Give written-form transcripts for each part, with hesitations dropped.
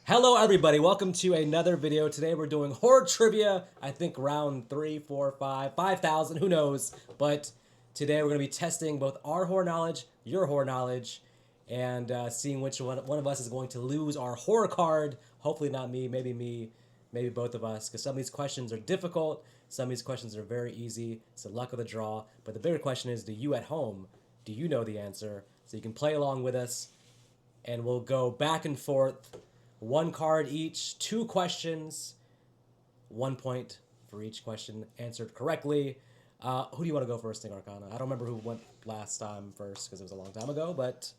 Hello everybody, welcome to another video. Today we're doing horror trivia, I think round 3, 4, 5, 5,000, who knows. But today we're going to be testing both our horror knowledge, your horror knowledge, and seeing which one of us is going to lose our horror card. Hopefully not me, maybe both of us, because some of these questions are difficult, some of these questions are very easy. It's the luck of the draw. But the bigger question is, do you at home, do you know the answer? So you can play along with us, and we'll go back and forth. One card each, 2 questions, 1 point for each question answered correctly. Who do you want to go first, Sting Arcana? I don't remember who went last time first because it was a long time ago, but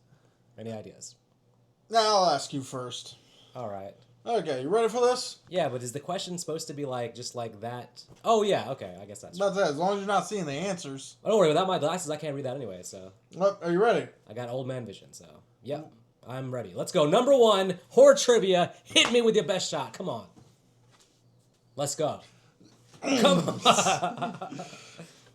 any ideas? Now I'll ask you first. All right. Okay, you ready for this? Yeah, but is the question supposed to be like just like that? Oh yeah, okay, I guess that's. That's it. As long as you're not seeing the answers. Oh, don't worry, without my glasses, I can't read that anyway. So. Are you ready? I got old man vision, so yep. I'm ready. Let's go. Number 1, horror trivia. Hit me with your best shot. Come on. Let's go. Come on.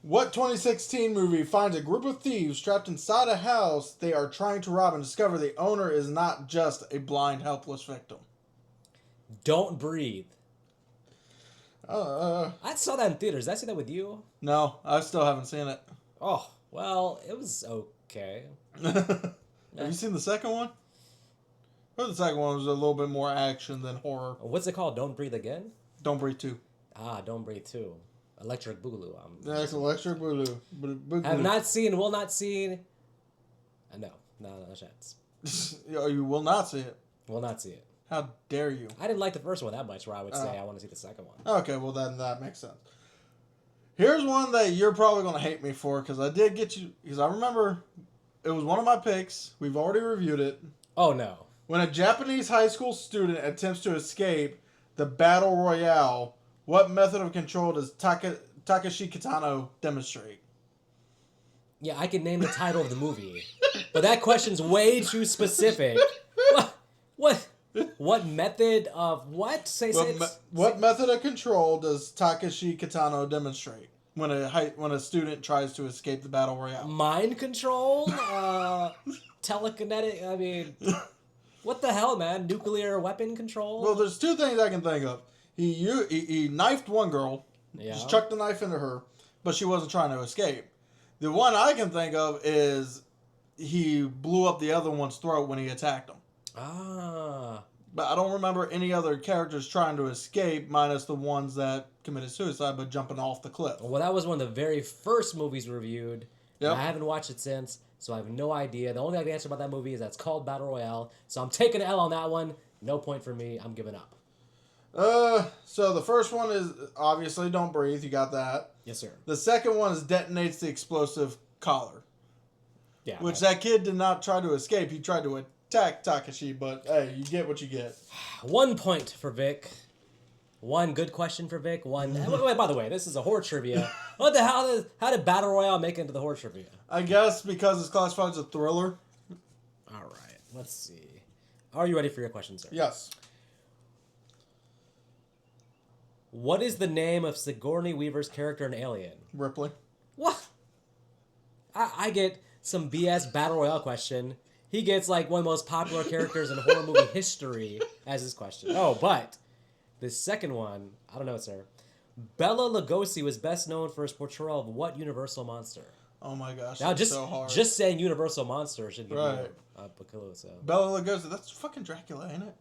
What 2016 movie finds a group of thieves trapped inside a house they are trying to rob and discover the owner is not just a blind, helpless victim? Don't Breathe. I saw that in theaters. Did I see that with you? No, I still haven't seen it. Oh, well, it was okay. Have you seen the second one? Or the second one was a little bit more action than horror. What's it called? Don't Breathe Again? Don't Breathe 2. Don't Breathe 2. Electric Boogaloo. That's Electric Boogaloo. Have not seen, will not see. No chance. You will not see it. Will not see it. How dare you? I didn't like the first one that much where I would say I want to see the second one. Okay, well then that makes sense. Here's one that you're probably going to hate me for because I did get you, because I remember it was one of my picks. We've already reviewed it. Oh no. When a Japanese high school student attempts to escape the battle royale, what method of control does Takeshi Kitano demonstrate? Yeah, I can name the title of the movie. But that question's way too specific. What method of what? What method of control does Takeshi Kitano demonstrate when a student tries to escape the battle royale? Mind control? Telekinetic? I mean, what the hell, man? Nuclear weapon control? Well, there's 2 things I can think of. He knifed one girl, just chucked the knife into her, but she wasn't trying to escape. The one I can think of is he blew up the other one's throat when he attacked him. But I don't remember any other characters trying to escape, minus the ones that committed suicide by jumping off the cliff. Well, that was one of the very first movies reviewed. Yep. I haven't watched it since, so I have no idea. The only thing I can answer about that movie is that it's called Battle Royale. So I'm taking an L on that one. No point for me. I'm giving up. So the first one is obviously Don't Breathe. You got that. Yes, sir. The second one is Detonates the Explosive Collar. Yeah. Which that kid did not try to escape. He tried to attack Takeshi, but hey, you get what you get. 1 point for Vic. 1 good question for Vic. 1. Wait, by the way, this is a horror trivia. What the hell? How did Battle Royale make it into the horror trivia? I guess because it's classified as a thriller. All right. Let's see. Are you ready for your question, sir? Yes. What is the name of Sigourney Weaver's character in Alien? Ripley. What? I get some BS Battle Royale question. He gets like one of the most popular characters in horror movie history as his question. Oh, but the second one, I don't know, sir. Bela Lugosi was best known for his portrayal of what Universal monster? Oh my gosh, Now, that's so hard. just saying Universal monster should give Right. you a clue. So Bela Lugosi, that's fucking Dracula, ain't it?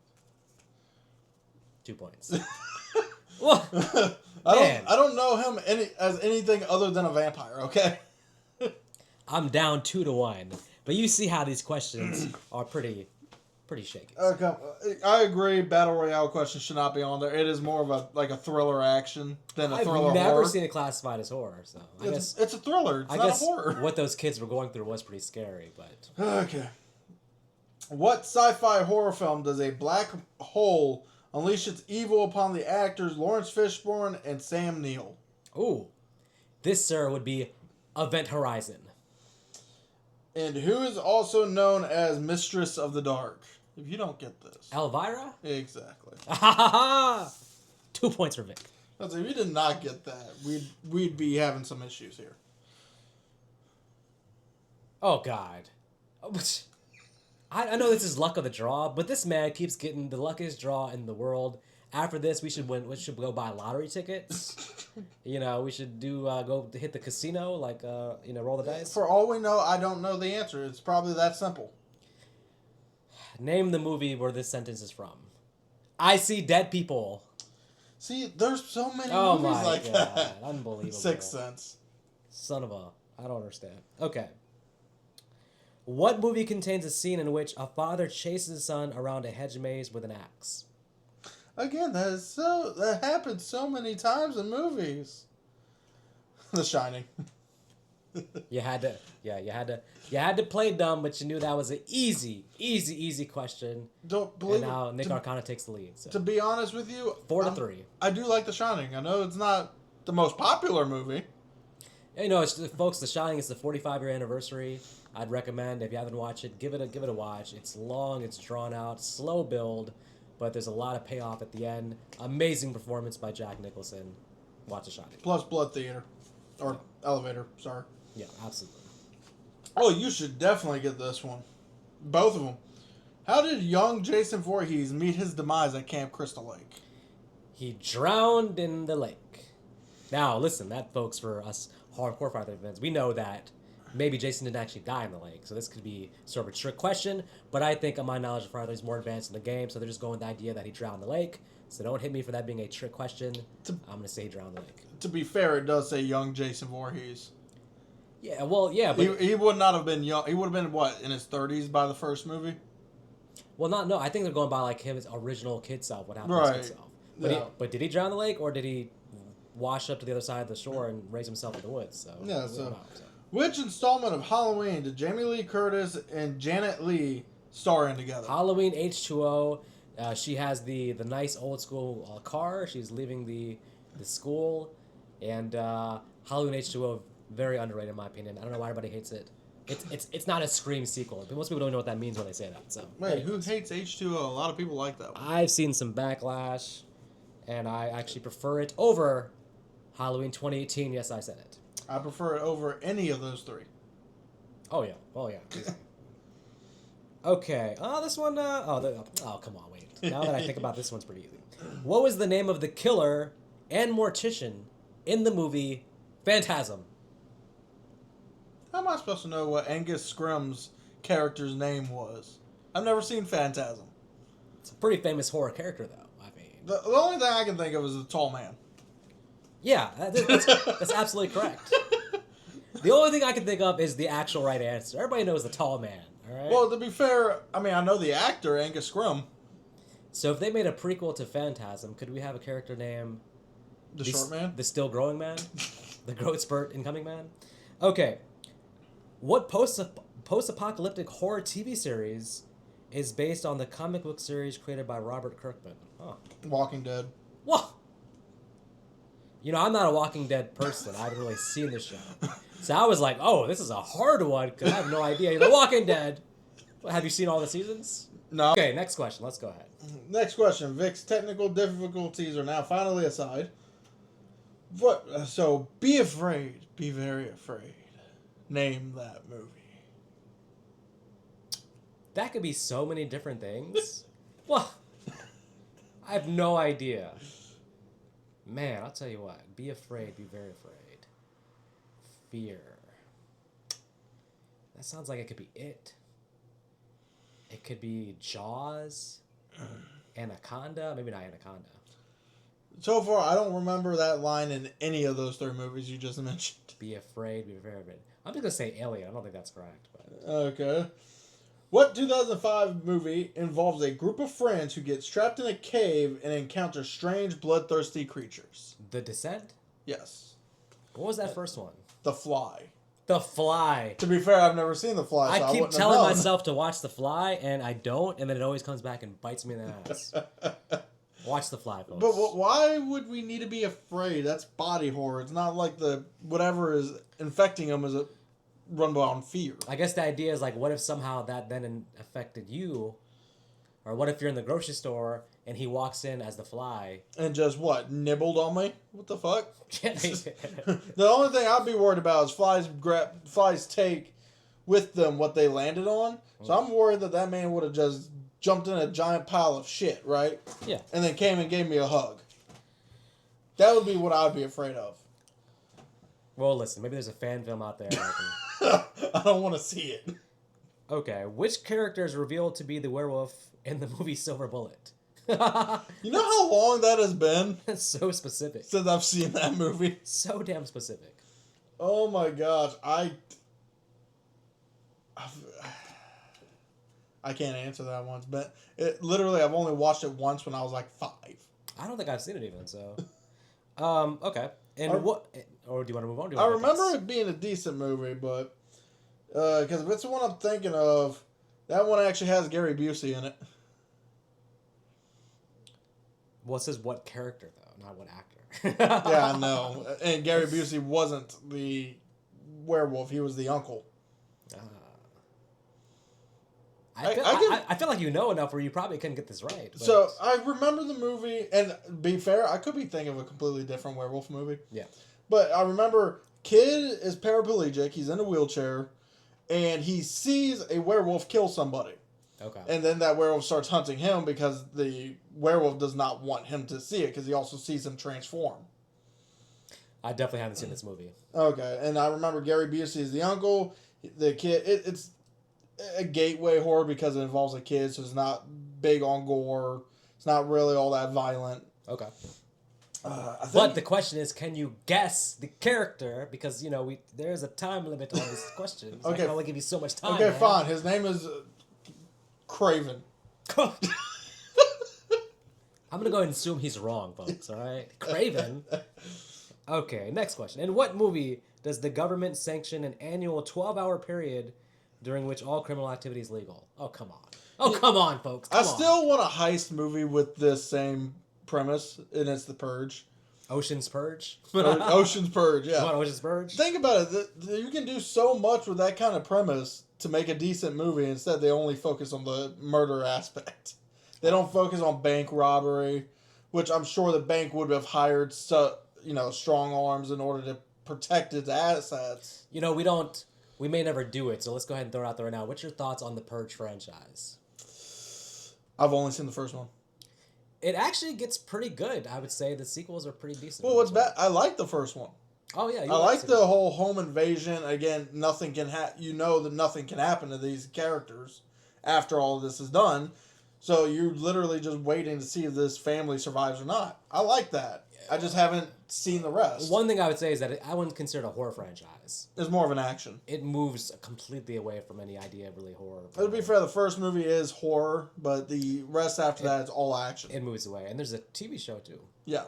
2 points. Well, I don't know him as anything other than a vampire. Okay. I'm down 2-1, but you see how these questions are pretty shaky. Okay, I agree. Battle Royale question should not be on there. It is more of a thriller action than a thriller I've never horror. seen it classified as horror, so I guess It's a thriller. It's not a horror. What those kids were going through was pretty scary, but Okay. What sci-fi horror film does a black hole unleash its evil upon the actors Lawrence Fishburne and Sam Neill? ooh, this, sir, would be Event Horizon. And who is also known as Mistress of the Dark? If you don't get this. Elvira? Exactly. 2 points for Vic. If you did not get that, we'd be having some issues here. Oh, God. I know this is luck of the draw, but this man keeps getting the luckiest draw in the world. After this, we should win. We should go buy lottery tickets. We should go hit the casino, roll the dice. For all we know, I don't know the answer. It's probably that simple. Name the movie where this sentence is from. I see dead people. See, there's so many Oh movies my like god, that. unbelievable. Sixth Sense. Son of a, I don't understand. Okay. What movie contains a scene in which a father chases his son around a hedge maze with an axe? Again, that happens so many times in movies. The Shining. You had to play dumb, but you knew that was an easy question. Don't believe and now it. Nick Arcana takes the lead. So. To be honest with you, 4-3. I do like The Shining. I know it's not the most popular movie. Folks, The Shining is the 45-year anniversary. I'd recommend, if you haven't watched it, give it a watch. It's long, it's drawn out, slow build, but there's a lot of payoff at the end. Amazing performance by Jack Nicholson. Watch The Shining. Plus Blood Theater. Or Elevator, sorry. Yeah, absolutely. Oh, you should definitely get this one. Both of them. How did young Jason Voorhees meet his demise at Camp Crystal Lake? He drowned in the lake. Now, listen, that, folks, for us hardcore fighter fans, we know that maybe Jason didn't actually die in the lake, so this could be sort of a trick question, but I think my knowledge of Friday is more advanced in the game, so they're just going with the idea that he drowned in the lake, so don't hit me for that being a trick question. I'm going to say he drowned in the lake. To be fair, it does say young Jason Voorhees. Yeah, well, yeah, but... He would not have been young. He would have been, what, in his 30s by the first movie? Well, I think they're going by, like, his original kid self, what happened to Right. his kid self. But did he drown in the lake, or did he wash up to the other side of the shore and raise himself in the woods? So Yeah, we don't know, so. Which installment of Halloween did Jamie Lee Curtis and Janet Leigh star in together? Halloween H2O. She has the nice old school car. She's leaving the school, and Halloween H2O, very underrated in my opinion. I don't know why everybody hates it. It's not a Scream sequel. Most people don't know what that means when they say that. So Wait, who hates H2O? A lot of people like that one. I've seen some backlash, and I actually prefer it over Halloween 2018. Yes, I said it. I prefer it over any of those three. Oh yeah. Okay. This one. Oh, come on, wait. Now that I think about this one's pretty easy. What was the name of the killer and mortician in the movie Phantasm? How am I supposed to know what Angus Scrimm's character's name was? I've never seen Phantasm. It's a pretty famous horror character, though. I mean, The only thing I can think of is the tall man. yeah, that's absolutely correct. The only thing I can think of is the actual right answer. Everybody knows the tall man, all right? Well, to be fair, I mean, I know the actor, Angus Scrimm. So if they made a prequel to Phantasm, could we have a character named... The short man? The still growing man? The growth spurt incoming man? Okay. What post-apocalyptic horror TV series is based on the comic book series created by Robert Kirkman? Huh. Walking Dead. What? I'm not a Walking Dead person. I haven't really seen the show. So I was like, oh, this is a hard one because I have no idea. The Walking Dead. Have you seen all the seasons? No. Okay, next question. Let's go ahead. Next question. Vic's technical difficulties are now finally aside. What? So, be afraid. Be very afraid. Name that movie. That could be so many different things. What? I have no idea. Man, I'll tell you what. Be afraid. Be very afraid. Fear. That sounds like it could be it. It could be Jaws. Anaconda. Maybe not Anaconda. So far, I don't remember that line in any of those three movies you just mentioned. Be afraid. Be very afraid. I'm just going to say Alien. I don't think that's correct. But Okay. What 2005 movie involves a group of friends who get trapped in a cave and encounter strange, bloodthirsty creatures? The Descent? Yes. What was that first one? The Fly. The Fly. To be fair, I've never seen The Fly, so I I keep wouldn't have telling known. myself to watch The Fly, and I don't, and then it always comes back and bites me in the ass. Watch The Fly, folks. But why would we need to be afraid? That's body horror. It's not like the whatever is infecting them is a run on fear. I guess the idea is like, what if somehow that then affected you? Or what if you're in the grocery store and he walks in as the Fly? And just what? Nibbled on me? What the fuck? Yeah. The only thing I'd be worried about is flies take with them what they landed on. So I'm worried that man would have just jumped in a giant pile of shit, right? Yeah. And then came and gave me a hug. That would be what I would be afraid of. Well, listen, maybe there's a fan film out there. I don't want to see it. Okay, which character is revealed to be the werewolf in the movie Silver Bullet? You know how long that has been? That's so specific. Since I've seen that movie. So damn specific. Oh my gosh, I can't answer that once, but literally I've only watched it once when I was like 5. I don't think I've seen it even, so. Okay. And what? Or do you want to move on? I remember it being a decent movie, but because if it's the one I'm thinking of, that one actually has Gary Busey in it. Well, it says what character though, not what actor. Yeah, I know. And Gary Busey wasn't the werewolf; he was the uncle. I feel like you know enough where you probably couldn't get this right. But... So I remember the movie, and be fair, I could be thinking of a completely different werewolf movie. Yeah. But I remember kid is paraplegic, he's in a wheelchair, and he sees a werewolf kill somebody. Okay. And then that werewolf starts hunting him because the werewolf does not want him to see it because he also sees him transform. I definitely haven't seen this movie. Okay, and I remember Gary Busey is the uncle. The kid, it's a gateway horror because it involves a kid, so it's not big on gore. It's not really all that violent. Okay. But the question is, can you guess the character? Because, there's a time limit on this question. So Okay. I can only give you so much time. Okay, man. fine. His name is Craven. I'm going to go ahead and assume he's wrong, folks, all right? Craven. Okay, next question. In what movie does the government sanction an annual 12-hour period during which all criminal activity is legal? Oh, come on. Oh, come on, folks. Come on. Still want a heist movie with this same premise, and it's The Purge. Ocean's Purge? Ocean's Purge, yeah. You want Ocean's Purge? Think about it. You can do so much with that kind of premise to make a decent movie. Instead, they only focus on the murder aspect. They don't focus on bank robbery, which I'm sure the bank would have hired strong arms in order to protect its assets. We may never do it, so let's go ahead and throw it out there right now. What's your thoughts on the Purge franchise? I've only seen the first one. It actually gets pretty good. I would say the sequels are pretty decent. Well, what's bad? I like the first one. Oh yeah, I like the whole home invasion. Again, nothing can that nothing can happen to these characters after all of this is done. So you're literally just waiting to see if this family survives or not. I like that. I just haven't seen the rest. One thing I would say is that I wouldn't consider it a horror franchise. It's more of an action. It moves completely away from any idea of really horror. To be fair, the first movie is horror, but the rest after that is all action. It moves away. And there's a TV show, too. Yeah.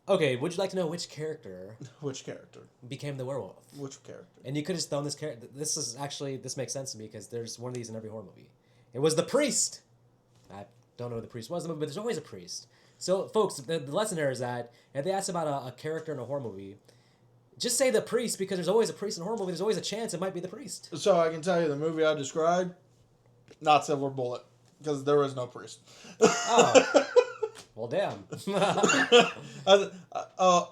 Okay, would you like to know which character... Which character? ...became the werewolf? Which character? And you could just throw this character... This makes sense to me because there's one of these in every horror movie. It was the priest! I don't know who the priest was in the movie, but there's always a priest. So, folks, the lesson here is that if they ask about a character in a horror movie, just say the priest because there's always a priest in a horror movie. There's always a chance it might be the priest. So I can tell you the movie I described, not Silver Bullet, because there is no priest. Oh. Well, damn.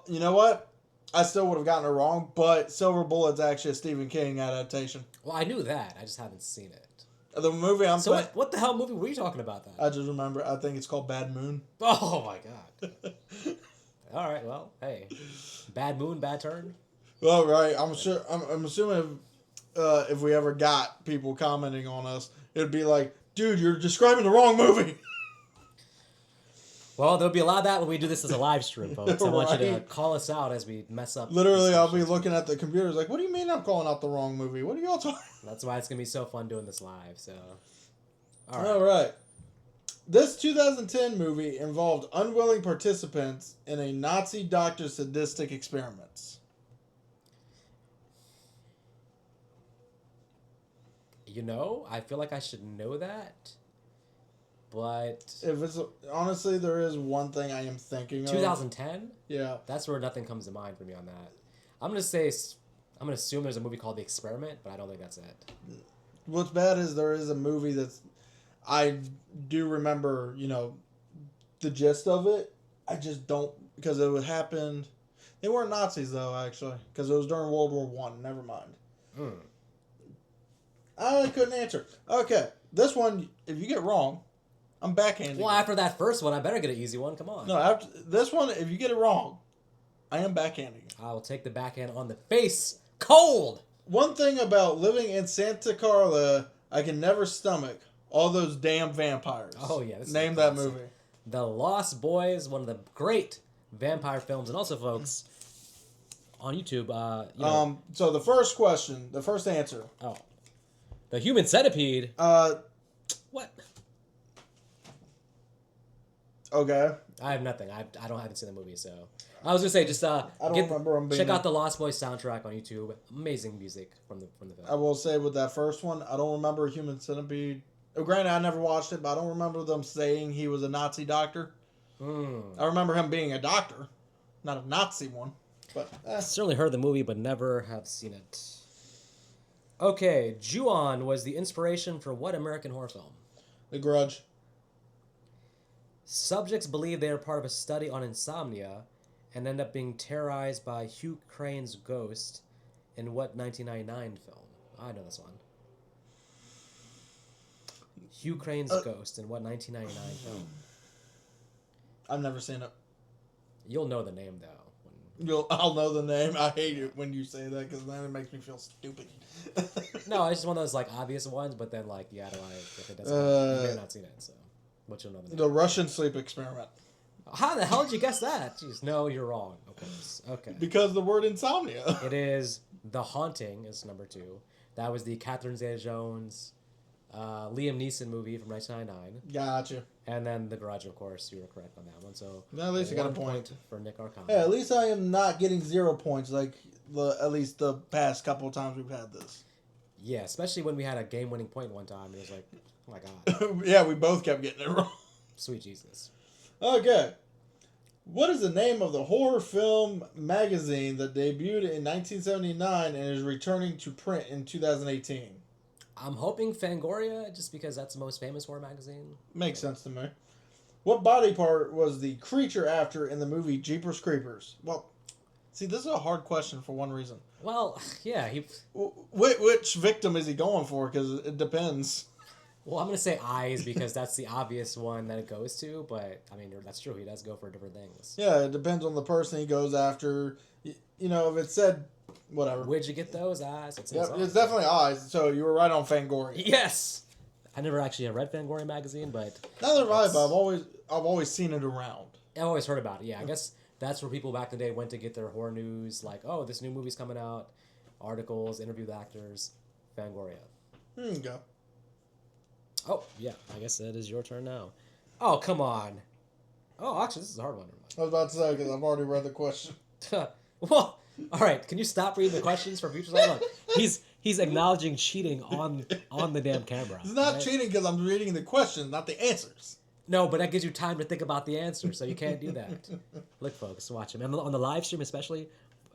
You know what? I still would have gotten it wrong, but Silver Bullet's actually a Stephen King adaptation. Well, I knew that. I just haven't seen it. The movie I'm So what the hell movie were you talking about then? I just remember, I think it's called Bad Moon. Oh my god. All right, well, hey. Bad moon, bad turn? Well, right. I'm assuming if we ever got people commenting on us, it'd be like, dude, you're describing the wrong movie. Well, there'll be a lot of that when we do this as a live stream, folks. I want you to Right. call us out as we mess up. Literally, I'll be looking at the computers like, what do you mean I'm calling out the wrong movie? What are y'all talking? That's why it's going to be so fun doing this live, so. All right. This 2010 movie involved unwilling participants in a Nazi doctor's sadistic experiments. I feel like I should know that. But If it's honestly, there is one thing I am thinking of. 2010? Yeah. That's where nothing comes to mind for me on that. I'm going to assume there's a movie called The Experiment, but I don't think that's it. What's bad is there is a movie that's, I do remember, the gist of it. I just don't, because it would happen. They weren't Nazis though, actually, because it was during World War I. Never mind. I couldn't answer. Okay, this one, if you get wrong, I'm backhanding. Well, after that first one, I better get an easy one. Come on. No, after this one, if you get it wrong, I am backhanding. I will take the backhand on the face. Cold! One thing about living in Santa Carla, I can never stomach all those damn vampires. Oh, yeah. Name that movie. The Lost Boys, one of the great vampire films. And also, folks, on YouTube, So the first question, the first answer. Oh. The Human Centipede? What? Okay. I have nothing. I haven't seen the movie, so I was gonna say just I don't remember them being check out the Lost Boys soundtrack on YouTube. Amazing music from the film. I will say with that first one, I don't remember Human Centipede. Granted, I never watched it, but I don't remember them saying he was a Nazi doctor. I remember him being a doctor, not a Nazi one. But certainly heard the movie, but never have seen it. Okay, Ju-on was the inspiration for what American horror film? The Grudge. Subjects believe they are part of a study on insomnia and end up being terrorized by Hugh Crane's ghost in what 1999 film? I know this one. Hugh Crane's ghost in what 1999 film? I've never seen it. You'll know the name, though. I'll know the name. I hate it when you say that because then it makes me feel stupid. No, it's just one of those like obvious ones, but then like yeah, if it doesn't, you may have not seen it, so but you'll know the name. The Russian sleep experiment. How the hell did you guess that? Jeez, no, you're wrong. Okay. Because the word insomnia. It is The Haunting is number 2. That was the Catherine Zeta-Jones, Liam Neeson movie from 1999. Gotcha. And then The Garage, of course, you were correct on that one. So at least I got a point for Nick Arcana. Yeah, at least I am not getting 0 points like at least the past couple of times we've had this. Yeah, especially when we had a game-winning point one time. It was like, oh my god. Yeah, we both kept getting it wrong. Sweet Jesus. Okay. What is the name of the horror film magazine that debuted in 1979 and is returning to print in 2018? I'm hoping Fangoria, just because that's the most famous horror magazine. Makes sense to me. What body part was the creature after in the movie Jeepers Creepers? Well, see, this is a hard question for one reason. Well, yeah, Which victim is he going for? Because it depends. Well, I'm going to say eyes because that's the obvious one that it goes to, but, I mean, that's true. He does go for different things. Yeah, it depends on the person he goes after. You know, if it said, whatever. Where'd you get those eyes? It's definitely eyes, so you were right on Fangoria. Yes! I never actually have read Fangoria magazine, but... Neither have I, but I've always seen it around. I've always heard about it, yeah. I guess that's where people back in the day went to get their horror news, like, oh, this new movie's coming out, articles, interview with actors, Fangoria. There you go. Oh, yeah, I guess it is your turn now. Oh, come on. Oh, actually, this is a hard one. I was about to say, because I've already read the question. Well, all right, can you stop reading the questions for future? Look, he's acknowledging cheating on the damn camera. It's not cheating because I'm reading the questions, not the answers. No, but that gives you time to think about the answer, so you can't do that. Look, folks, watch him. And on the live stream especially,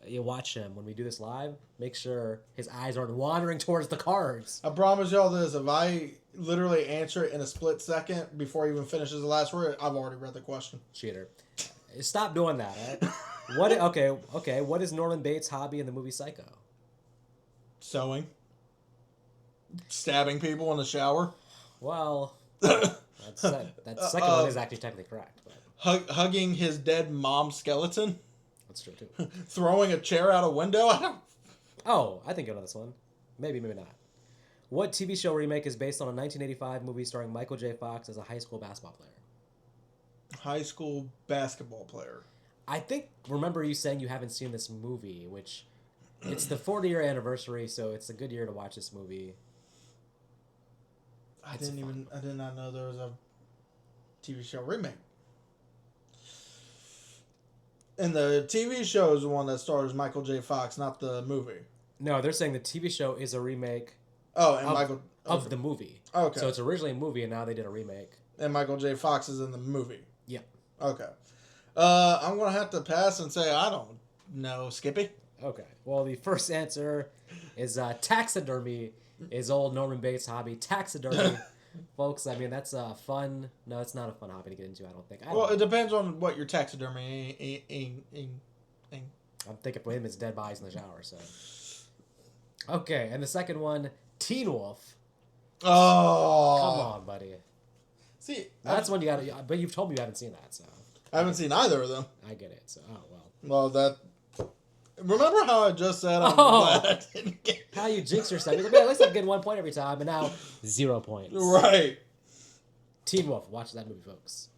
you watch him. When we do this live, make sure his eyes aren't wandering towards the cards. I promise y'all this, if I literally answer it in a split second before he even finishes the last word, I've already read the question. Cheater. Stop doing that, right? Okay, what is Norman Bates' hobby in the movie Psycho? Sewing. Stabbing people in the shower. Well, that second one is actually technically correct. But. Hugging his dead mom's skeleton. That's true, too. Throwing a chair out a window. Oh, I think you know this one. Maybe not. What TV show remake is based on a 1985 movie starring Michael J. Fox as a high school basketball player? High school basketball player. I remember you saying you haven't seen this movie, which it's the 40-year anniversary, so it's a good year to watch this movie. I did not know there was a TV show remake. And the TV show is the one that stars Michael J. Fox, not the movie. No, they're saying the TV show is a remake of the movie. Okay. So it's originally a movie, and now they did a remake. And Michael J. Fox is in the movie. Yep. Okay. I'm going to have to pass and say I don't know, Skippy. Okay. Well, the first answer is taxidermy is old Norman Bates' hobby. Taxidermy. Folks, I mean, that's a fun... No, it's not a fun hobby to get into, I don't think. It depends on what your taxidermy... I'm thinking for him, it's dead bodies in the shower, so... Okay, and the second one, Teen Wolf. Oh. Come on, buddy. See, That's one you got to... But you've told me you haven't seen that, so... I haven't seen either of them. I get it, so... Oh, well. Well, that... Remember how I just said I'm Oh. glad I didn't get... How you jinx yourself. You're like, man, at least I'm getting 1 point every time, and now 0 points. Right. Teen Wolf. Watch that movie, folks.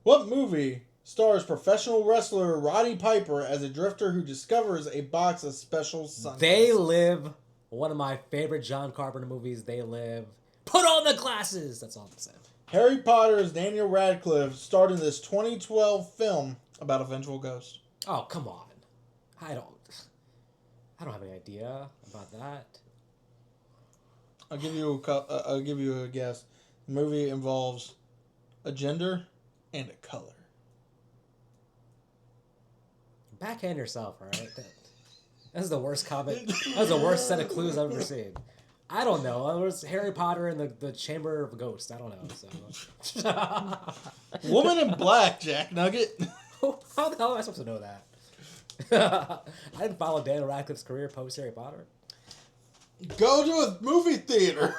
What movie stars professional wrestler Roddy Piper as a drifter who discovers a box of special sunglasses? They Live. One of my favorite John Carpenter movies. They Live. Put on the glasses. That's all I'm saying. Harry Potter's Daniel Radcliffe starred in this 2012 film about a vengeful ghost. Oh, come on. I don't have any idea about that. I'll give you a guess. The movie involves a gender and a color. Backhand yourself, all right? That's the worst comment. That was the worst set of clues I've ever seen. I don't know. It was Harry Potter and the Chamber of Ghosts. I don't know. So. Woman in Black, Jack Nugget. How the hell am I supposed to know that? I didn't follow Daniel Radcliffe's career post Harry Potter. Go to a movie theater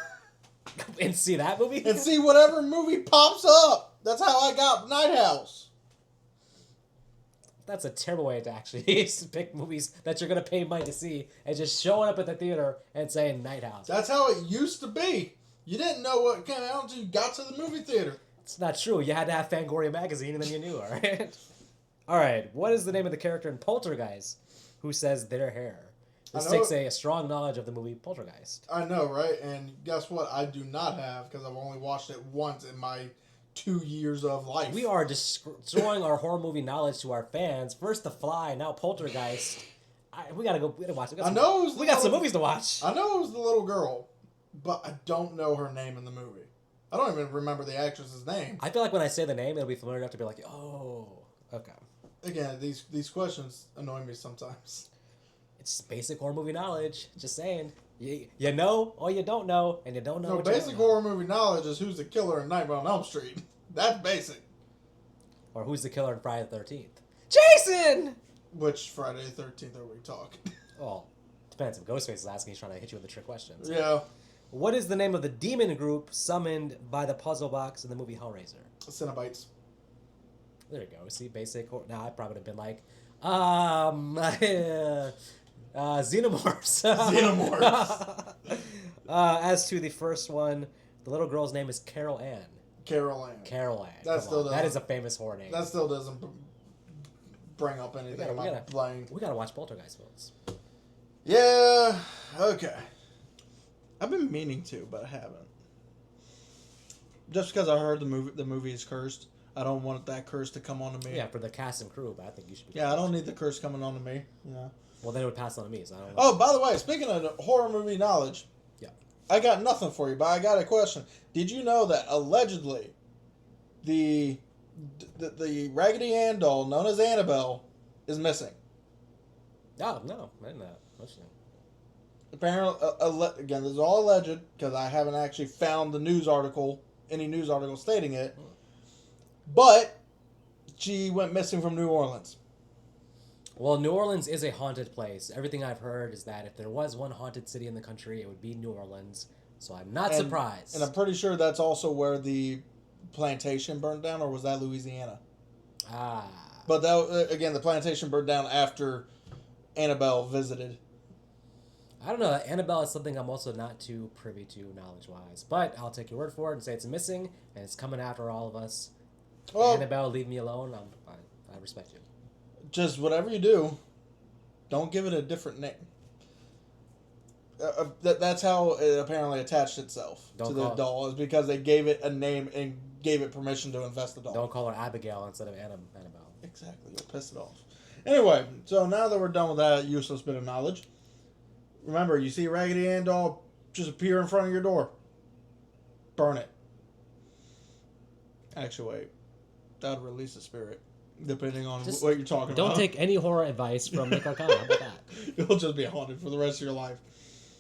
And see that movie? and see whatever movie pops up. That's how I got Night House. That's a terrible way to actually pick movies that you're going to pay money to see and just showing up at the theater and saying Night House. That's how it used to be. You didn't know what came out until you got to the movie theater. It's not true. You had to have Fangoria magazine and then you knew, all right? All right, what is the name of the character in Poltergeist who says their hair? This takes a strong knowledge of the movie Poltergeist. I know, right? And guess what? I do not have, because I've only watched it once in my 2 years of life. We are destroying our horror movie knowledge to our fans. First The Fly, now Poltergeist. We gotta watch it. We got some movies to watch. I know it was the little girl, but I don't know her name in the movie. I don't even remember the actress's name. I feel like when I say the name, it'll be familiar enough to be like, oh, okay. Again, these questions annoy me sometimes. It's basic horror movie knowledge. Just saying. You know or you don't know, and you don't know. No, basic horror movie knowledge is who's the killer in Nightmare on Elm Street. That's basic. Or who's the killer in Friday the 13th? Jason! Which Friday the 13th are we talking? Well, depends. If Ghostface is asking, he's trying to hit you with the trick questions. Yeah. What is the name of the demon group summoned by the puzzle box in the movie Hellraiser? Cenobites. There you go. See, basic horror. Nah, I probably would have been like, Xenomorphs. Xenomorphs. As to the first one, the little girl's name is Carol Ann. Carol Ann. Carol Ann. That is a famous horror name. That still doesn't bring up anything in my brain. We gotta watch Poltergeist, folks. Yeah. Okay. I've been meaning to, but I haven't. Just because I heard the movie is cursed, I don't want that curse to come on to me. Yeah, for the cast and crew, but I think you should be. Yeah, I don't need the curse coming on to me. Yeah. Well, then it would pass on to me, so I don't know. Oh, by the way, speaking of horror movie knowledge, yeah, I got nothing for you, but I got a question. Did you know that allegedly the Raggedy Ann doll known as Annabelle is missing? Oh, no, I didn't know. Apparently, again, this is all alleged because I haven't actually found any news article stating it. But she went missing from New Orleans. Well, New Orleans is a haunted place. Everything I've heard is that if there was one haunted city in the country, it would be New Orleans. So I'm not surprised. And I'm pretty sure that's also where the plantation burned down, or was that Louisiana? Ah. But that, again, the plantation burned down after Annabelle visited. I don't know. Annabelle is something I'm also not too privy to knowledge-wise. But I'll take your word for it and say it's missing, and it's coming after all of us. Well, Annabelle, leave me alone. I respect you. Just whatever you do, don't give it a different name. That's how it apparently attached itself to the doll, is because they gave it a name and gave it permission to invest the doll. Don't call her Abigail instead of Annabelle. Exactly. You'll piss it off. Anyway, so now that we're done with that useless bit of knowledge, remember, you see a Raggedy Ann doll just appear in front of your door. Burn it. Actually, wait. That would release the spirit, depending on what you're talking about. Don't take any horror advice from Nick Arcana. How about that? You'll just be haunted for the rest of your life.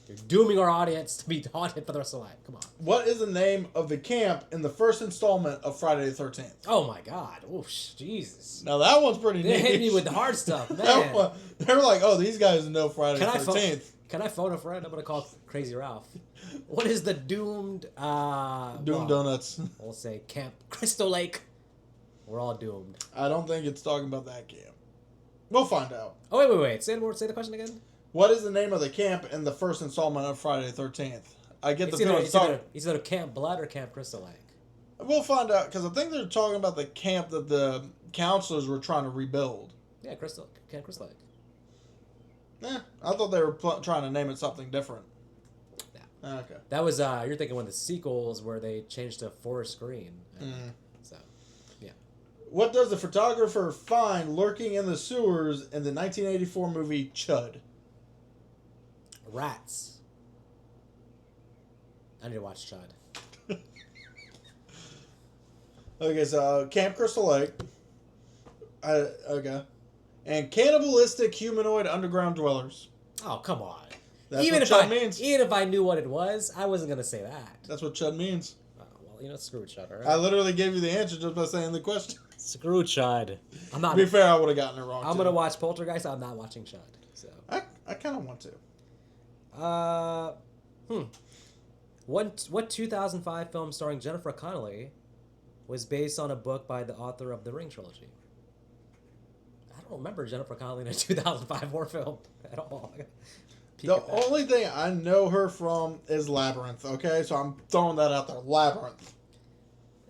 You're dooming our audience to be haunted for the rest of life. Come on. What is the name of the camp in the first installment of Friday the 13th? Oh my God. Oh, Jesus. Now that one's pretty neat. They hit me with the hard stuff, man. They're like, oh, these guys know Friday the 13th. Can I phone a friend? I'm gonna call Crazy Ralph. What is the doomed? Doom Donuts. We'll say Camp Crystal Lake. We're all doomed. I don't think it's talking about that camp. We'll find out. Oh wait. Say the question again. What is the name of the camp in the first installment of Friday the 13th? I get the feeling it's either Camp Blood or Camp Crystal Lake. We'll find out, because I think they're talking about the camp that the counselors were trying to rebuild. Yeah, Camp Crystal Lake. I thought they were trying to name it something different. Yeah. Okay. That was, you're thinking one of the sequels where they changed to Forest Green. So, yeah. What does the photographer find lurking in the sewers in the 1984 movie Chud? Rats. I need to watch Chud. Okay, so Camp Crystal Lake. Okay. And cannibalistic humanoid underground dwellers. Oh, come on. That's what Chud means. Even if I knew what it was, I wasn't going to say that. That's what Chud means. Oh, well, screw Chud, all right? I literally gave you the answer just by saying the question. Screw Chud. I'm not. To be fair, I would have gotten it wrong. I'm going to watch Poltergeist. I'm not watching Chud. So. I kind of want to. What 2005 film starring Jennifer Connelly was based on a book by the author of the Ring trilogy? I don't remember Jennifer Connelly in a 2005 horror film at all. The only thing I know her from is Labyrinth, okay? So I'm throwing that out there. Labyrinth.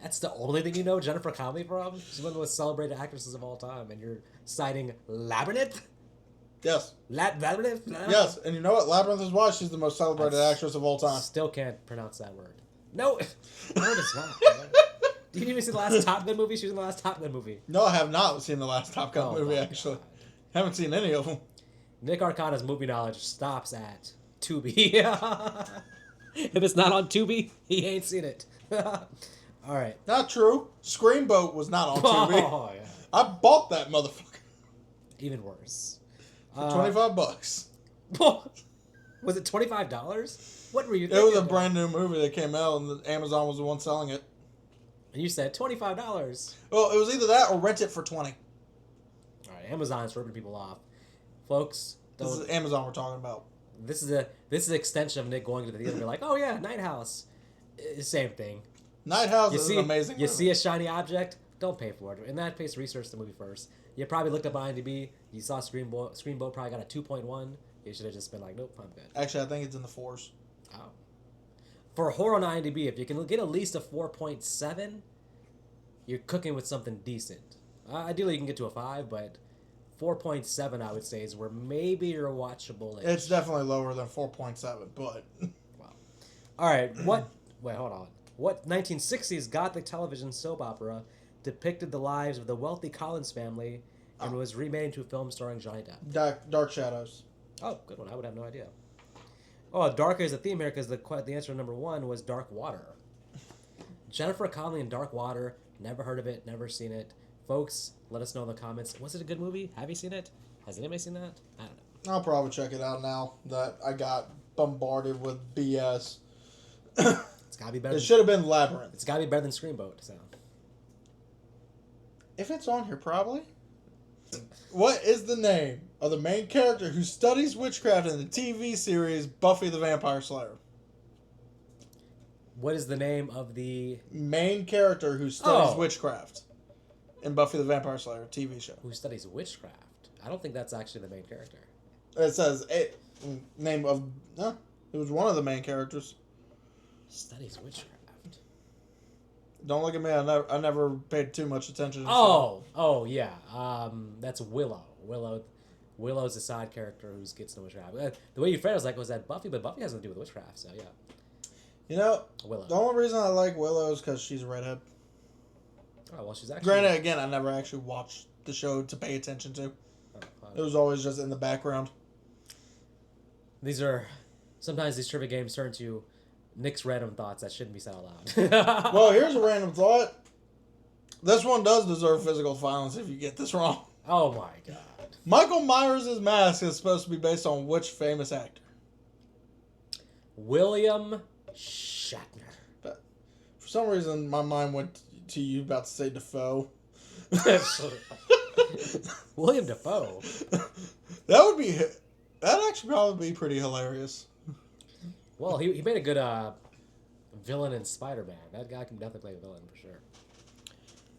That's the only thing you know Jennifer Connelly from? She's one of the most celebrated actresses of all time, and you're citing Labyrinth? Yes. Labyrinth? Yes, and you know what? Labyrinth is why she's the most celebrated actress of all time. Still can't pronounce that word. No, it's not. Did you even see the last Top Gun movie? She was in the last Top Gun movie. No, I have not seen the last Top Gun movie, actually. God. Haven't seen any of them. Nick Arcana's movie knowledge stops at Tubi. If it's not on Tubi, he ain't seen it. All right. Not true. Screamboat was not on Tubi. Oh, yeah. I bought that motherfucker. Even worse. For $25. Was it $25? What were you thinking? It was a brand new movie that came out, and Amazon was the one selling it. And you said $25. Well, it was either that or rent it for $20. All right, Amazon's ripping people off, folks. This is Amazon we're talking about. This is an extension of Nick going to the theater and be like, oh yeah, Night House, same thing. Night House is an amazing movie. You see a shiny object, don't pay for it. In that case, research the movie first. You probably looked up IMDb. You saw Screamboat probably got a 2.1. You should have just been like, nope, I'm good. Actually, I think it's in the 4s. Oh. For horror on IMDb, if you can get at least a 4.7, you're cooking with something decent. Ideally, you can get to a 5, but 4.7, I would say, is where maybe you're watchable. It's definitely lower than 4.7, but... Wow. All right, Wait, hold on. What 1960s Gothic television soap opera depicted the lives of the wealthy Collins family and was remade into a film starring Johnny Depp? Dark Shadows. Oh, good one. I would have no idea. Oh, darker is the theme here because the answer number 1 was Dark Water. Jennifer Connelly in Dark Water. Never heard of it. Never seen it. Folks, let us know in the comments. Was it a good movie? Have you seen it? Has anybody seen that? I don't know. I'll probably check it out now that I got bombarded with BS. It's gotta be better. It should have been Labyrinth. It's gotta be better than Screamboat. So. If it's on here, probably. What is the name of the main character who studies witchcraft in the TV series Buffy the Vampire Slayer? What is the name of the main character who studies witchcraft in Buffy the Vampire Slayer TV show? Who studies witchcraft? I don't think that's actually the main character. It says name of it was one of the main characters. Studies witchcraft. Don't look at me. I never paid too much attention. Oh yeah. That's Willow. Willow's a side character who gets into witchcraft. The way you phrased it was that Buffy, but Buffy has nothing to do with witchcraft. So yeah. You know, Willow. The only reason I like Willow is because she's a redhead. Oh well, she's actually. Granted, again, I never actually watched the show to pay attention to. It was always just in the background. Sometimes these trivia games turn to Nick's random thoughts that shouldn't be said out loud. Well, here's a random thought. This one does deserve physical violence if you get this wrong. Oh my god. Michael Myers' mask is supposed to be based on which famous actor? William Shatner. But for some reason, my mind went to you about to say Defoe. William Dafoe. That would be That'd actually probably be pretty hilarious. Well, he made a good villain in Spider-Man. That guy can definitely play a villain for sure.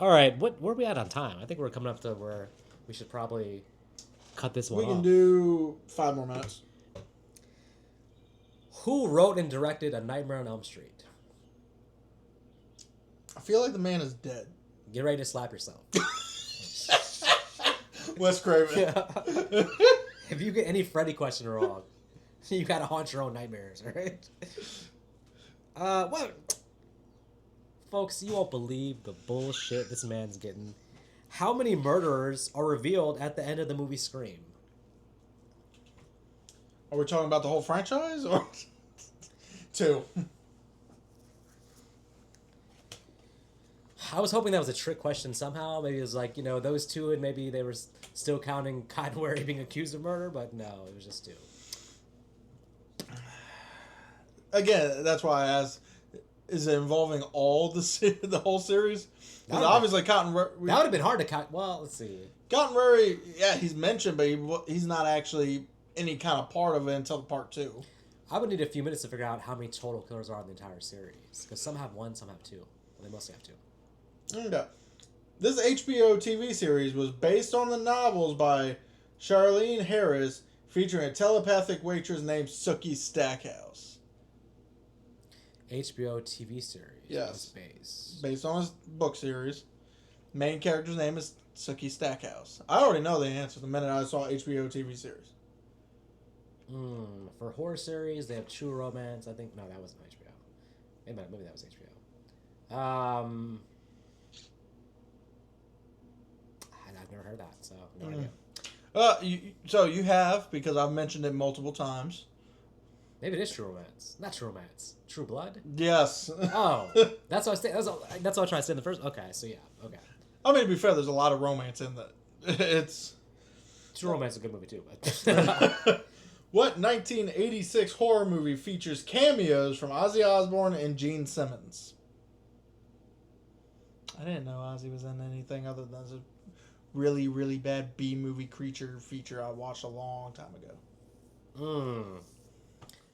All right, where are we at on time? I think we're coming up to where we should probably cut this one off. We can do 5 more minutes. Who wrote and directed A Nightmare on Elm Street? I feel like the man is dead. Get ready to slap yourself. Wes Craven. Yeah. If you get any Freddy question wrong, you gotta haunt your own nightmares, alright? Well, folks, you won't believe the bullshit this man's getting. How many murderers are revealed at the end of the movie Scream? Are we talking about the whole franchise or 2? I was hoping that was a trick question somehow. Maybe it was like, those 2, and maybe they were still counting Cotton Wary being accused of murder, but no, it was just 2. Again, that's why I asked, is it involving all the whole series? Because obviously Cotton Wary... That would have been hard to count. Well, let's see. Cotton Wary, yeah, he's mentioned, but he's not actually any kind of part of it until part 2. I would need a few minutes to figure out how many total killers are in the entire series. Because some have 1, some have 2. Well, they mostly have 2. Okay. This HBO TV series was based on the novels by Charlene Harris, featuring a telepathic waitress named Sookie Stackhouse. HBO TV series. Yes. Based on his book series. Main character's name is Sookie Stackhouse. I already know the answer the minute I saw HBO TV series. For horror series, they have True Romance. I think, no, that wasn't HBO. Maybe that was HBO. I've never heard that, so no idea. So you have, because I've mentioned it multiple times. Maybe it is True Romance. Not True Romance. True Blood? Yes. Oh. That's what I was saying. That's what I tried to say in the first. Okay, so yeah. Okay. I mean, to be fair, there's a lot of romance in that. It's... True Romance is a good movie, too. But What 1986 horror movie features cameos from Ozzy Osbourne and Gene Simmons? I didn't know Ozzy was in anything other than a really, really bad B-movie creature feature I watched a long time ago.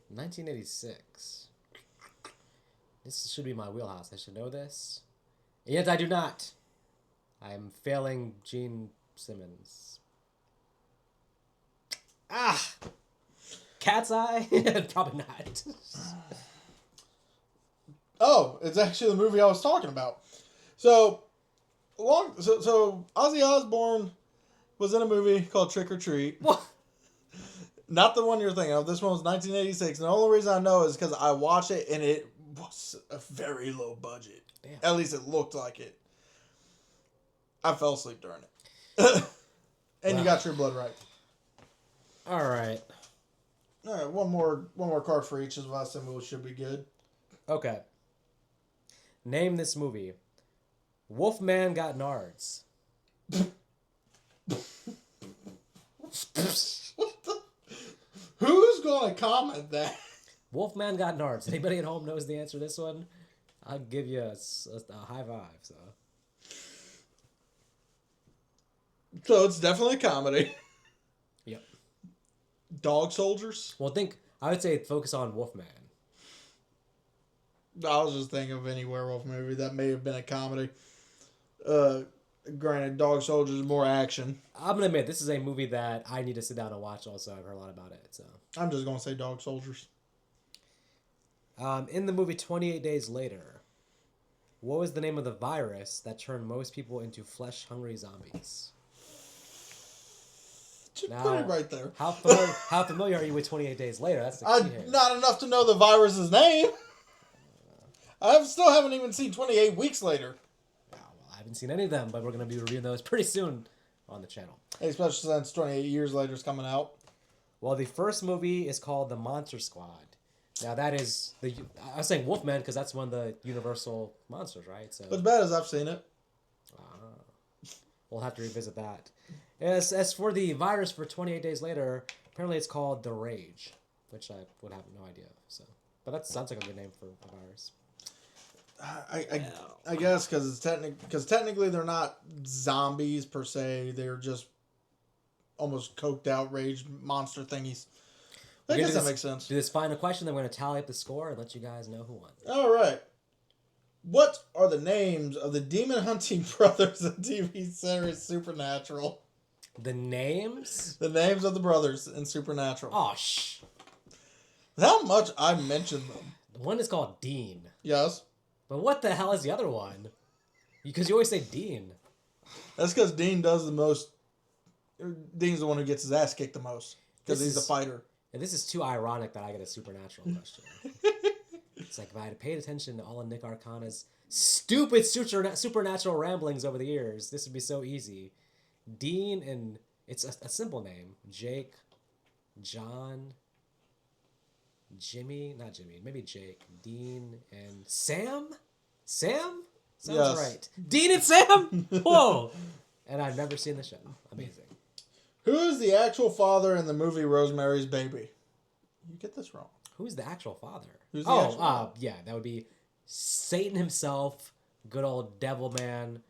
1986. This should be my wheelhouse. I should know this. And yet I do not. I am failing Gene Simmons. Cat's Eye? Probably not. Oh, it's actually the movie I was talking about. So Ozzy Osbourne was in a movie called Trick or Treat. What? Not the one you're thinking of. This one was 1986. And the only reason I know is because I watched it and it was a very low budget. Damn. At least it looked like it. I fell asleep during it. And wow. You got True Blood right. All right. All right, one more card for each. As last time we should be good. Okay. Name this movie. Wolfman Got Nards. Who's going to comment that? Wolfman Got Nards. Anybody at home knows the answer to this one? I'll give you a high five. So it's definitely a comedy. Yep. Dog Soldiers? Well, I would say focus on Wolfman. I was just thinking of any werewolf movie that may have been a comedy. Granted, Dog Soldiers is more action. I'm going to admit, this is a movie that I need to sit down and watch also. I've heard a lot about it. So I'm just going to say Dog Soldiers. In the movie 28 Days Later, what was the name of the virus that turned most people into flesh-hungry zombies? Just put it right there. How familiar are you with 28 Days Later? That's the key here. Not enough to know the virus's name. I still haven't even seen 28 Weeks Later. Well, I haven't seen any of them, but we're going to be reviewing those pretty soon on the channel. Especially since 28 Years Later is coming out. Well, the first movie is called The Monster Squad. Now, that is... I was saying Wolfman because that's one of the Universal monsters, right? So as bad as I've seen it. We'll have to revisit that. As for the virus for 28 Days Later, apparently it's called The Rage, which I would have no idea. So, but that sounds like a good name for a virus. I guess because technically they're not zombies per se. They're just almost coked out rage monster thingies. I guess that makes sense. Do this final question, then we're going to tally up the score and let you guys know who won. All right. What are the names of the demon hunting brothers in TV series Supernatural? The names? The names of the brothers in Supernatural. Oh, How much I mentioned them. One is called Dean. Yes. But what the hell is the other one? Because you always say Dean. That's because Dean does the most. Dean's the one who gets his ass kicked the most. Because he's a fighter. And this is too ironic that I get a Supernatural question. It's like if I had paid attention to all of Nick Arcana's stupid supernatural ramblings over the years, this would be so easy. Dean and it's a simple name. Jake, John, Jimmy, not Jimmy, maybe Jake, Dean, and Sam? Sam? Sounds right. Dean and Sam? Whoa! And I've never seen the show. Amazing. Who is the actual father in the movie Rosemary's Baby? You get this wrong. Who's the actual father? Who's the actual father? Yeah, that would be Satan himself, good old devil man.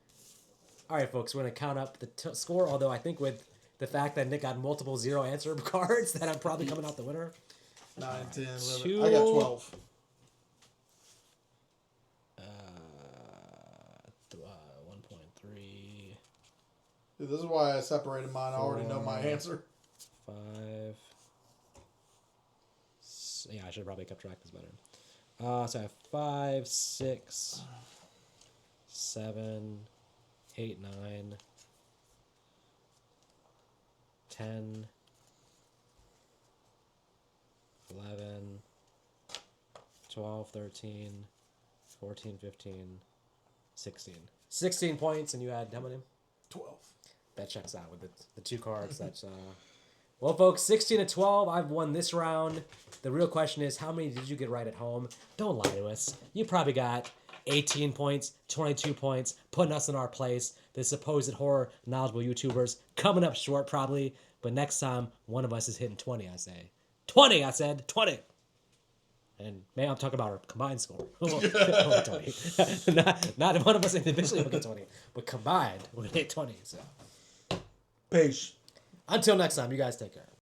All right, folks, we're going to count up the score, although I think with the fact that Nick got multiple 0 answer cards, that I'm probably coming out the winner. 9, 10, 11. I got 12. 1.3. Dude, this is why I separated mine. I already know my answer. 5. Yeah, I should have probably kept track. This better. So I have 5, 6, 7, 8, 9, 10, 11, 12, 13, 14, 15, 16. 16 points, and you had how many? 12. That checks out with the 2 cards. That's well, folks, 16 to 12. I've won this round. The real question is, how many did you get right at home? Don't lie to us. You probably got 18 points, 22 points, putting us in our place. The supposed horror knowledgeable YouTubers coming up short probably, but next time one of us is hitting 20. I say 20. I said 20. And man, I'm talking about our combined score. 20. not one of us individually will get 20, but combined we'll hit 20. So, Peace. until next time, you guys take care.